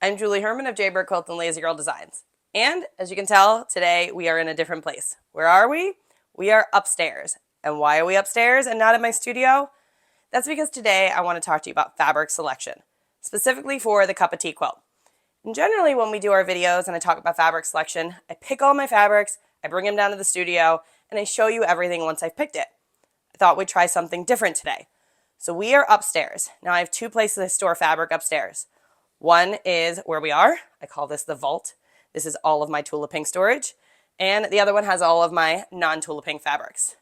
I'm Julie Herman of Jaybird Quilts and Lazy Girl Designs. And as you can tell, today we are in a different place. Where are we? We are upstairs. And why are we upstairs and not in my studio? That's because today I want to talk to you about fabric selection, specifically for the Cuppa Tea Quilt. And generally when we do our videos and I talk about fabric selection, I pick all my fabrics, I bring them down to the studio, and I show you everything once I've picked it. I thought we'd try something different today. So we are upstairs. Now I have two places I store fabric upstairs. One is where we are. I call this the vault. This is all of my Tula Pink storage. And the other one has all of my non-Tula Pink fabrics.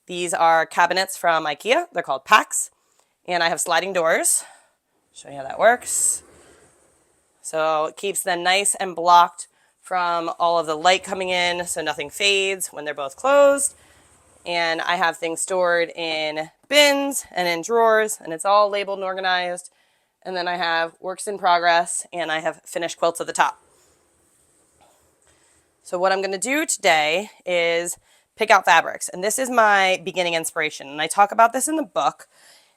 These are cabinets from IKEA. They're called packs. And I have sliding doors. Show you how that works. So it keeps them nice and blocked from all of the light coming in so nothing fades when they're both closed. And I have things stored in bins and in drawers, and it's all labeled and organized. And then I have works in progress, and I have finished quilts at the top. So what I'm going to do today is pick out fabrics. And this is my beginning inspiration. And I talk about this in the book,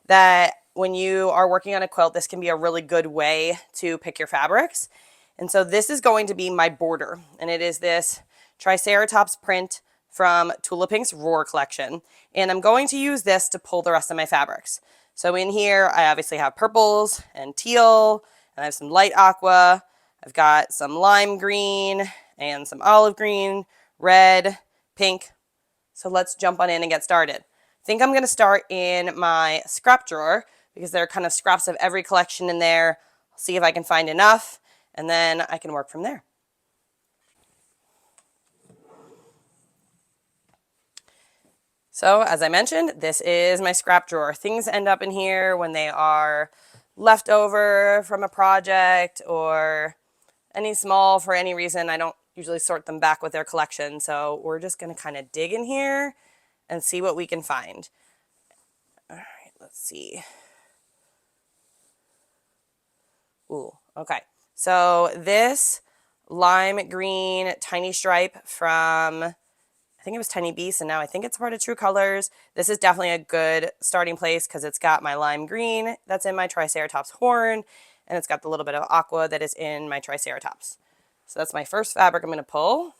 that when you are working on a quilt, this can be a really good way to pick your fabrics. And so this is going to be my border. And it is this Triceratops print from Tula Pink's Roar collection. And I'm going to use this to pull the rest of my fabrics. So in here, I obviously have purples and teal, and I have some light aqua. I've got some lime green and some olive green, red, pink. So let's jump on in and get started. I think I'm going to start in my scrap drawer because there are kind of scraps of every collection in there. I'll see if I can find enough, and then I can work from there. So as I mentioned, this is my scrap drawer. Things end up in here when they are left over from a project or any small for any reason. I don't usually sort them back with their collection. So we're just going to kind of dig in here and see what we can find. All right, let's see. Ooh, okay. So this lime green tiny stripe from, I think it was Tiny Beast, and now I think it's part of True Colors. This is definitely a good starting place because it's got my lime green that's in my Triceratops horn, and it's got the little bit of aqua that is in my Triceratops. So that's my first fabric I'm going to pull.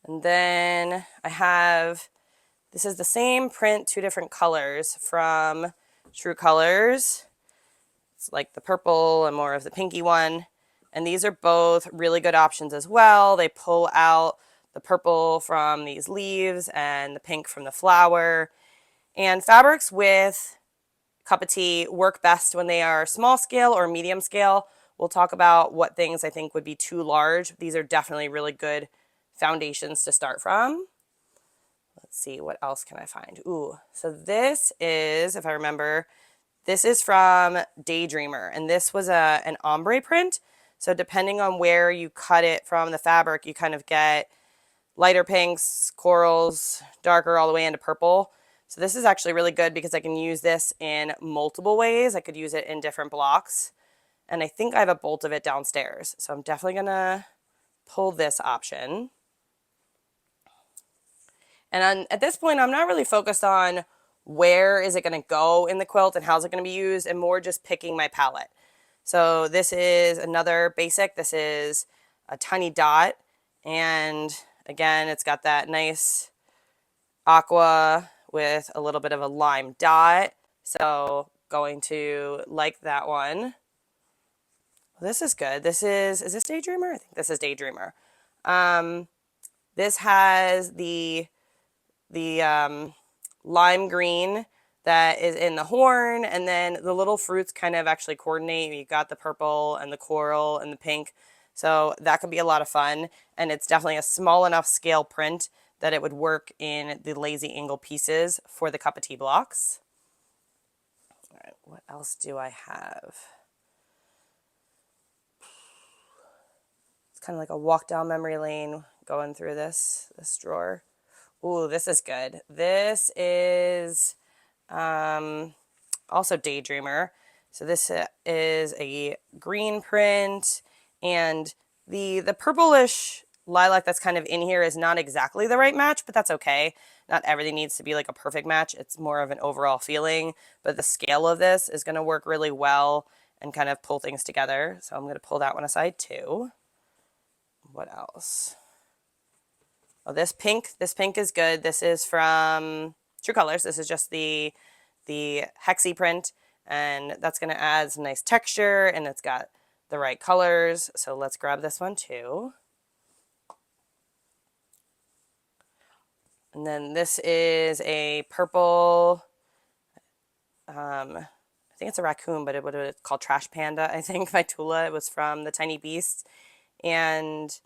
And then I have, this is the same print, two different colors from True Colors. It's like the purple and more of the pinky one. And these are both really good options as well. They pull out the purple from these leaves and the pink from the flower. And fabrics with Cuppa Tea work best when they are small scale or medium scale. We'll talk about what things I think would be too large. These are definitely really good foundations to start from. Let's see, what else can I find? Ooh, so this is, if I remember, this is from Daydreamer, and this was an ombre print. So depending on where you cut it from the fabric, you kind of get lighter pinks, corals, darker all the way into purple. So this is actually really good because I can use this in multiple ways. I could use it in different blocks. And I think I have a bolt of it downstairs. So I'm definitely going to pull this option. And at this point, I'm not really focused on where is it going to go in the quilt and how's it going to be used, and more just picking my palette. So this is another basic. This is a tiny dot. And again, it's got that nice aqua with a little bit of a lime dot. So going to like that one. This is good. Is this Daydreamer? I think this is Daydreamer. This has the lime green that is in the horn, and then the little fruits kind of actually coordinate. You've got the purple and the coral and the pink. So that could be a lot of fun. And it's definitely a small enough scale print that it would work in the lazy angle pieces for the Cuppa Tea blocks. All right, what else do I have? It's kind of like a walk down memory lane going through this drawer. Ooh, this is good. This is also Daydreamer. So this is a green print, and the purplish lilac that's kind of in here is not exactly the right match, but that's okay. Not everything needs to be like a perfect match. It's more of an overall feeling, but the scale of this is going to work really well. and kind of pull things together. So I'm going to pull that one aside too. What else? Oh, this pink is good. This is from True Colors. This is just the hexi print, and that's going to add some nice texture, and it's got the right colors. So let's grab this one too. And then this is a purple, I think it's a raccoon, but it's called Trash Panda, I think, by Tula. It was from the Tiny Beasts. And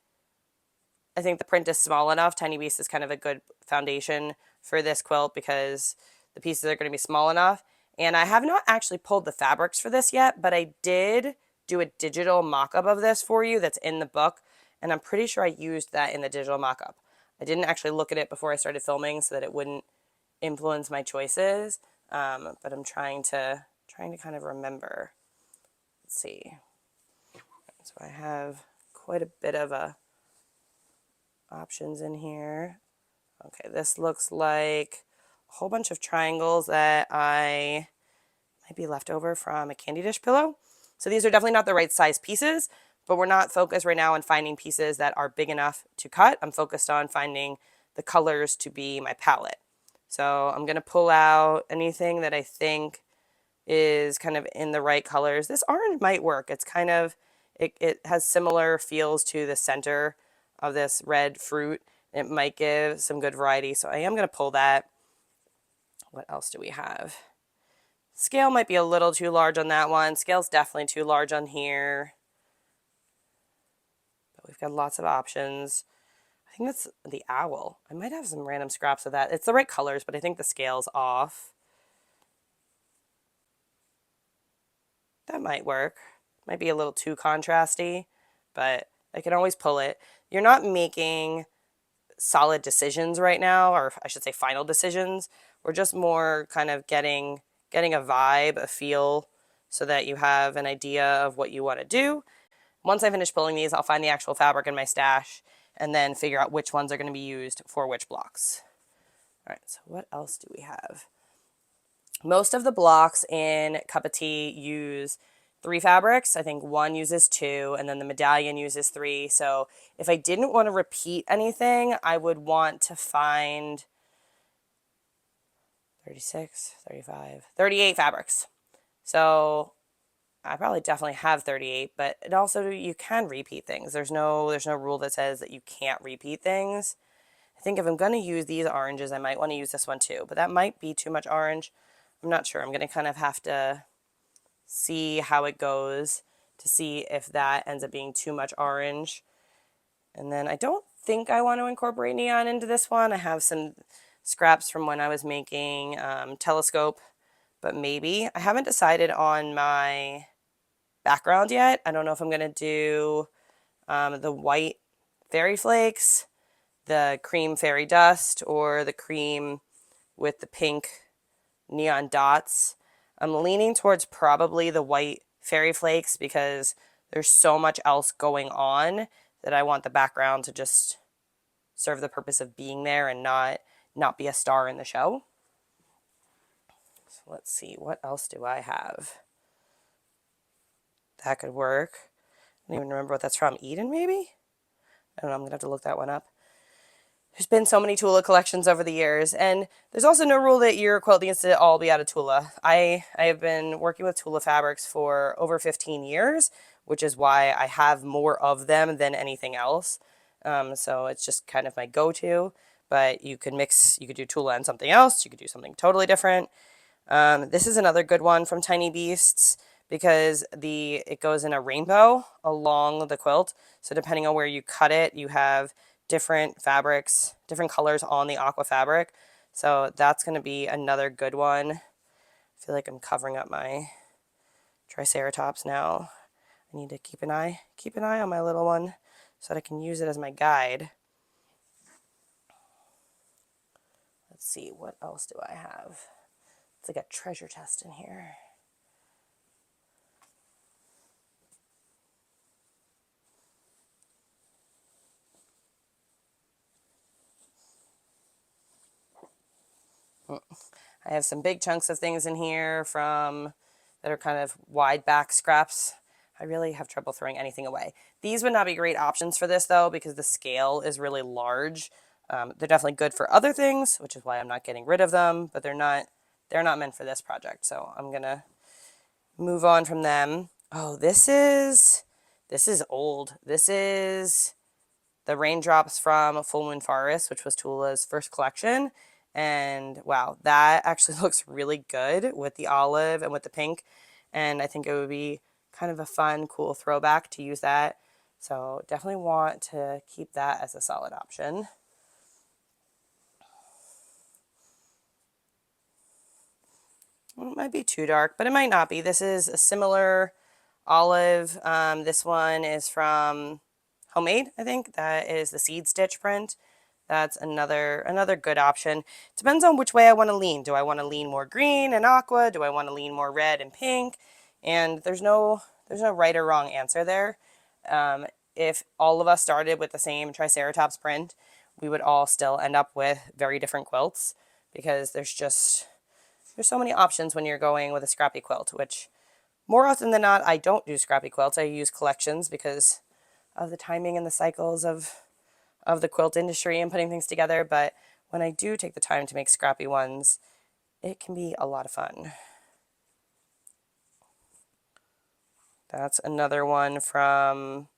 I think the print is small enough. Tiny Beast is kind of a good foundation for this quilt because the pieces are going to be small enough. And I have not actually pulled the fabrics for this yet, but I did do a digital mock-up of this for you that's in the book. And I'm pretty sure I used that in the digital mock-up. I didn't actually look at it before I started filming so that it wouldn't influence my choices. But I'm trying to kind of remember. Let's see. So I have quite a bit of options in here. Okay, this looks like a whole bunch of triangles that might be left over from a candy dish pillow. So these are definitely not the right size pieces, but we're not focused right now on finding pieces that are big enough to cut. I'm focused on finding the colors to be my palette. So I'm going to pull out anything that I think is kind of in the right colors. This orange might work. It's kind of, it has similar feels to the center of this red fruit. It might give some good variety. So I am going to pull that. What else do we have? Scale might be a little too large on that one. Scale's definitely too large on here. But we've got lots of options. I think that's the owl. I might have some random scraps of that. It's the right colors, but I think the scale's off. That might work. Might be a little too contrasty, but I can always pull it. You're not making solid decisions right now, or I should say final decisions. We're just more kind of getting a vibe, a feel, so that you have an idea of what you want to do. Once I finish pulling these, I'll find the actual fabric in my stash and then figure out which ones are going to be used for which blocks. All right, so what else do we have? Most of the blocks in Cuppa Tea use 3 fabrics. I think one uses 2, and then the medallion uses 3. So if I didn't want to repeat anything, I would want to find 36, 35, 38 fabrics. So I probably definitely have 38, but it also, you can repeat things. There's no rule that says that you can't repeat things. I think if I'm going to use these oranges, I might want to use this one too, but that might be too much orange. I'm not sure. I'm going to kind of have to see how it goes to see if that ends up being too much orange. And then I don't think I want to incorporate neon into this one. I have some scraps from when I was making Telescope, but maybe. I haven't decided on my background yet. I don't know if I'm going to do the white fairy flakes, the cream fairy dust, or the cream with the pink neon dots. I'm leaning towards probably the white fairy flakes because there's so much else going on that I want the background to just serve the purpose of being there and not be a star in the show. So let's see, what else do I have? That could work. I don't even remember what that's from. Eden, maybe? I don't know. I'm going to have to look that one up. There's been so many Tula collections over the years, and there's also no rule that your quilt needs to all be out of Tula. I have been working with Tula fabrics for over 15 years, which is why I have more of them than anything else. So it's just kind of my go-to, but you could mix, you could do Tula and something else. You could do something totally different. This is another good one from Tiny Beasts because it goes in a rainbow along the quilt. So depending on where you cut it, you have different fabrics, different colors on the aqua fabric. So that's going to be another good one. I feel like I'm covering up my Triceratops now. I need to keep an eye on my little one so that I can use it as my guide. Let's see, what else do I have? It's like a treasure chest in here. I have some big chunks of things in here from that are kind of wide back scraps. I really have trouble throwing anything away. These would not be great options for this though, because the scale is really large. They're definitely good for other things, which is why I'm not getting rid of them, but they're not meant for this project. So I'm gonna move on from them. Oh, this is old. This is the Raindrops from Full Moon Forest, which was Tula's first collection. And wow, that actually looks really good with the olive and with the pink. And I think it would be kind of a fun, cool throwback to use that. So definitely want to keep that as a solid option. It might be too dark, but it might not be. This is a similar olive. This one is from Homemade, I think. That is the seed stitch print. That's another good option. Depends on which way I want to lean. Do I want to lean more green and aqua? Do I want to lean more red and pink? And there's no right or wrong answer there. If all of us started with the same Triceratops print, we would all still end up with very different quilts, because there's so many options when you're going with a scrappy quilt, which more often than not, I don't do scrappy quilts. I use collections because of the timing and the cycles of the quilt industry and putting things together. But when I do take the time to make scrappy ones, it can be a lot of fun. That's another one from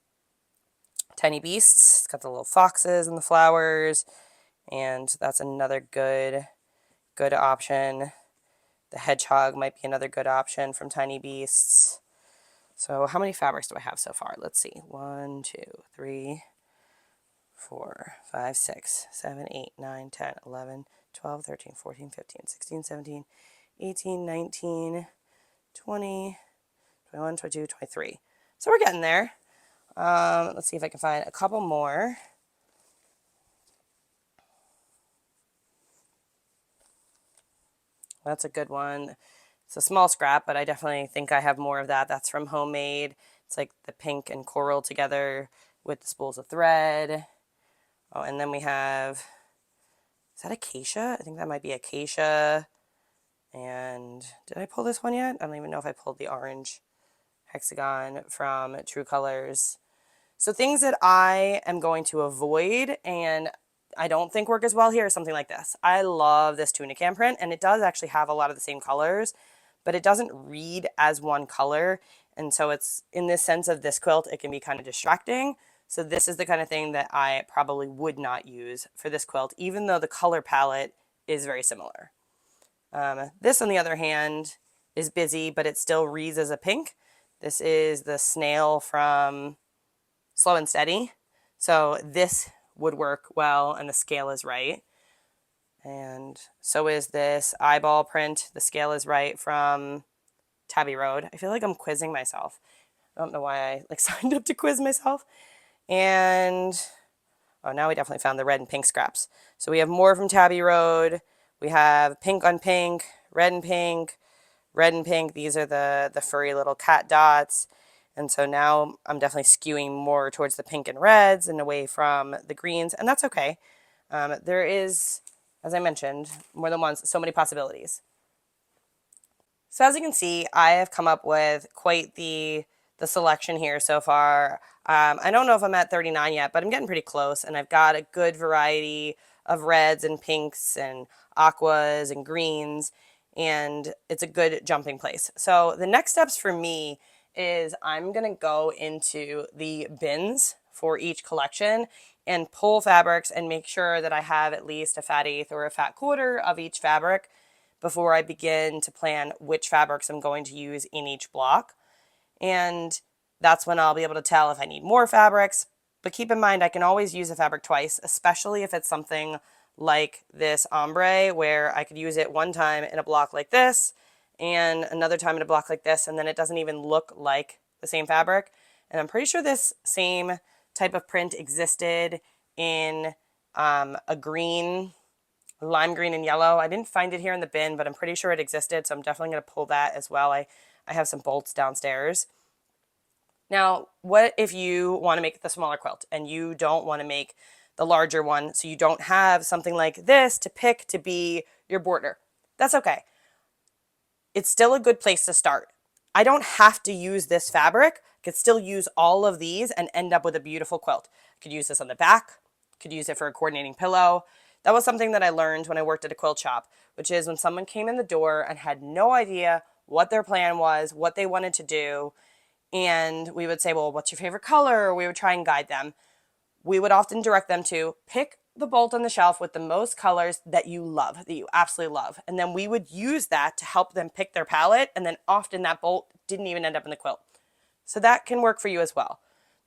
Tiny Beasts. It's got the little foxes and the flowers, and that's another good option. The hedgehog might be another good option from Tiny Beasts. So how many fabrics do I have so far? Let's see. 1, 2, 3, 4, 5, 6, 7, 8, 9, 10, 11, 12, 13, 14, 15, 16, 17, 18, 19, 20, 21, 22, 23. So we're getting there. Let's see if I can find a couple more. That's a good one. It's a small scrap, but I definitely think I have more of that. That's from Homemade. It's like the pink and coral together with the spools of thread. Oh, and then we have, is that acacia? I think that might be acacia. And did I pull this one yet? I don't even know if I pulled the orange hexagon from True Colors. So things that I am going to avoid and I don't think work as well here is something like this. I love this Tunican print, and it does actually have a lot of the same colors, but it doesn't read as one color. And so it's, in this sense of this quilt, it can be kind of distracting. So this is the kind of thing that I probably would not use for this quilt, even though the color palette is very similar. This, on the other hand, is busy, but it still reads as a pink. This is the snail from Slow and Steady. So this would work well, and the scale is right. And so is this eyeball print. The scale is right from Tabby Road. I feel like I'm quizzing myself. I don't know why I signed up to quiz myself. And oh, now we definitely found the red and pink scraps. So we have more from Tabby Road. We have pink on pink, red and pink, red and pink. These are the furry little cat dots. And so now I'm definitely skewing more towards the pink and reds and away from the greens, and that's okay. There is, as I mentioned, more than once, so many possibilities. So as you can see, I have come up with quite the selection here so far. I don't know if I'm at 39 yet, but I'm getting pretty close, and I've got a good variety of reds and pinks and aquas and greens, and it's a good jumping place. So the next steps for me is I'm going to go into the bins for each collection and pull fabrics and make sure that I have at least a fat eighth or a fat quarter of each fabric before I begin to plan which fabrics I'm going to use in each block. And that's when I'll be able to tell if I need more fabrics. But keep in mind, I can always use a fabric twice, especially if it's something like this ombre, where I could use it one time in a block like this and another time in a block like this, and then it doesn't even look like the same fabric. And I'm pretty sure this same type of print existed in a green, lime green and yellow. I didn't find it here in the bin, but I'm pretty sure it existed, so I'm definitely going to pull that as well. I have some bolts downstairs. Now, what if you want to make the smaller quilt and you don't want to make the larger one, so you don't have something like this to pick to be your border? That's okay. It's still a good place to start. I don't have to use this fabric. I could still use all of these and end up with a beautiful quilt. I could use this on the back, could use it for a coordinating pillow. That was something that I learned when I worked at a quilt shop, which is when someone came in the door and had no idea what their plan was, what they wanted to do, and we would say, well, what's your favorite color? Or we would try and guide them. We would often direct them to pick the bolt on the shelf with the most colors that you love, that you absolutely love. And then we would use that to help them pick their palette, and then often that bolt didn't even end up in the quilt. So that can work for you as well.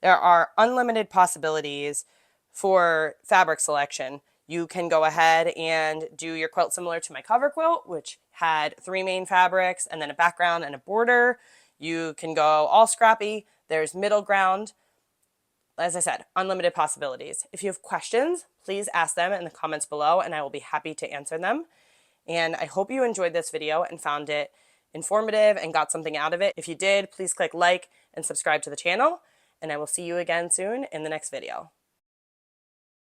There are unlimited possibilities for fabric selection. You can go ahead and do your quilt similar to my cover quilt, which had 3 main fabrics and then a background and a border. You can go all scrappy. There's middle ground. As I said, unlimited possibilities. If you have questions, please ask them in the comments below and I will be happy to answer them. And I hope you enjoyed this video and found it informative and got something out of it. If you did, please click like and subscribe to the channel, and I will see you again soon in the next video.